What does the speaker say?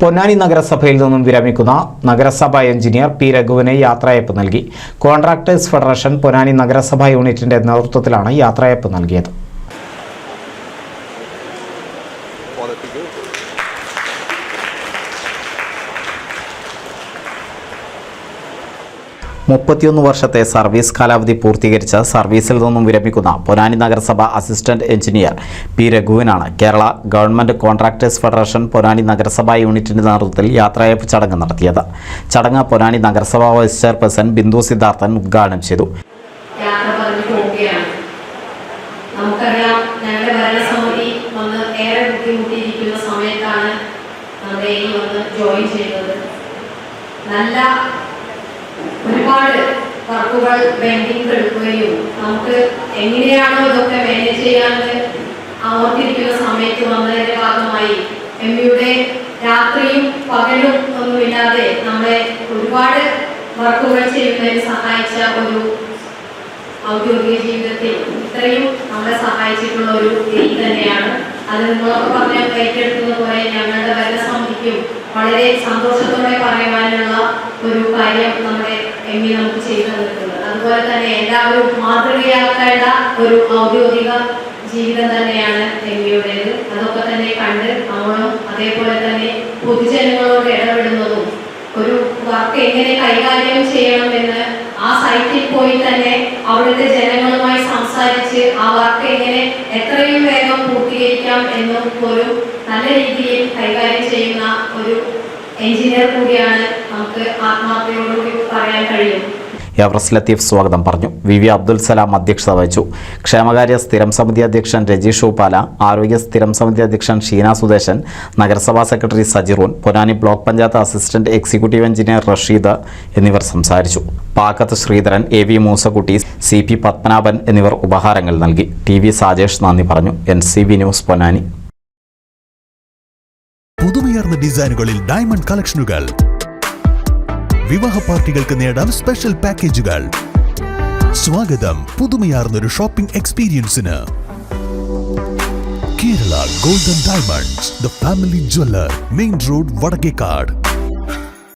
പൊന്നാനി നഗരസഭയിൽ നിന്നും വിരമിക്കുന്ന നഗരസഭാ എഞ്ചിനീയർ പി രഘുവിന് യാത്രയയപ്പ് നൽകി. കോൺട്രാക്ടേഴ്സ് ഫെഡറേഷൻ പൊന്നാനി നഗരസഭാ യൂണിറ്റിന്റെ നേതൃത്വത്തിലാണ് യാത്രയയപ്പ് നൽകിയത്. മുപ്പത്തിയൊന്ന് വർഷത്തെ സർവീസ് കാലാവധി പൂർത്തീകരിച്ച് സർവീസിൽ നിന്നും വിരമിക്കുന്ന പൊന്നാനി നഗരസഭ അസിസ്റ്റന്റ് എഞ്ചിനീയർ പി രഘുവിനാണ് Kerala government contractors federation Ponnani നഗരസഭാ യൂണിറ്റിന്റെ നേതൃത്വത്തിൽ യാത്രയയപ്പ് ചടങ്ങ് നടത്തിയത്. ചടങ്ങ് പൊന്നാനി നഗരസഭാ വൈസ് ചെയർപേഴ്സൺ ബിന്ദു സിദ്ധാർത്ഥൻ ഉദ്ഘാടനം ചെയ്തു. നമുക്കറിയാം, ഞങ്ങളുടെ ഭരണസമിതി വന്ന് ഏറെ ബുദ്ധിമുട്ടിയിരിക്കുന്ന സമയത്താണ് നമ്മുടെ ഈ വന്ന് ജോയിൻ ചെയ്തത്. നല്ല ഒരുപാട് വർക്കുകൾ പെൻഡിങ് എടുക്കുകയും നമുക്ക് എങ്ങനെയാണോ ഇതൊക്കെ മാനേജ് ചെയ്യാമെന്ന് ഓർത്തിരിക്കുന്ന സമയത്ത് വന്നതിന്റെ ഭാഗമായി എംഇയുടെ രാത്രിയും പകലും ഒന്നുമില്ലാതെ നമ്മളെ ഒരുപാട് വർക്കുകൾ ചെയ്യുന്നതിന് സഹായിച്ച ഒരു ഔദ്യോഗിക ജീവിതത്തിൽ ഇത്രയും നമ്മളെ സഹായിച്ചിട്ടുള്ള ഒരു രീതി തന്നെയാണ്. അത് നിങ്ങളൊക്കെ പറഞ്ഞ ഏറ്റെടുക്കുന്ന പോലെ ഞങ്ങളുടെ ഭരണസമിതിക്കും വളരെ സന്തോഷത്തോടെ പറയുവാനുള്ള ഒരു കാര്യം നമ്മുടെ എംഇ നമുക്ക് ചെയ്തു തന്നിട്ടുണ്ട്. അതുപോലെ തന്നെ എല്ലാവരും മാതൃകയാക്കേണ്ട ഒരു ഔദ്യോഗിക ജീവിതം തന്നെയാണ് എംഇയുടേത്. അതൊക്കെ തന്നെ കണ്ട് നമ്മളും അതേപോലെ തന്നെ പൊതുജനങ്ങളോട് ഇടപെടുന്നതും ഒരു വർക്ക് എങ്ങനെ കൈകാര്യം ചെയ്യണമെന്ന് ആ സൈറ്റിൽ പോയി തന്നെ അവിടുത്തെ ജനങ്ങളുമായി സംസാരിച്ച് ആ വർക്ക് എങ്ങനെ എത്രയും വേഗം പൂർത്തീകരിക്കാം എന്നും ഒരു നല്ല രീതിയിൽ കൈകാര്യം ചെയ്യുന്ന ഒരു എഞ്ചിനീയർ കൂടിയാണ് നമുക്ക് ആത്മാർത്ഥയോടുകൂടി പറയാൻ കഴിയും. എവറസ്റ്റ് ലത്തീഫ് സ്വാഗതം പറഞ്ഞു. വി അബ്ദുൽ സലാം അധ്യക്ഷത വഹിച്ചു. ക്ഷേമകാര്യ സ്ഥിരം സമിതി അധ്യക്ഷൻ രജീഷ് ഊപ്പാല, ആരോഗ്യ സ്ഥിരം സമിതി അധ്യക്ഷൻ ഷീന സുദേശൻ, നഗരസഭാ secretary Sajiroon, Ponnani block panchayat assistant executive engineer Rasheed എന്നിവർ സംസാരിച്ചു. Pakkath Sreedharan, A V Moosakutty, C P Padmanabhan എന്നിവർ ഉപഹാരങ്ങൾ നൽകി. ടി വി സാജേഷ് നന്ദി പറഞ്ഞു. NCV news Ponnani. പുതുമയാർന്ന ഡിസൈനുകളിൽ ഡയമണ്ട് കളക്ഷനുകൾ, വിവാഹ പാർട്ടികൾക്ക് നേടാൻ സ്പെഷ്യൽ പാക്കേജുകൾ. സ്വാഗതം പുതുമയാർന്നൊരു ഷോപ്പിംഗ് എക്സ്പീരിയൻസിന്. Kerala golden diamonds, the family jeweller, main road, Vadakkekad.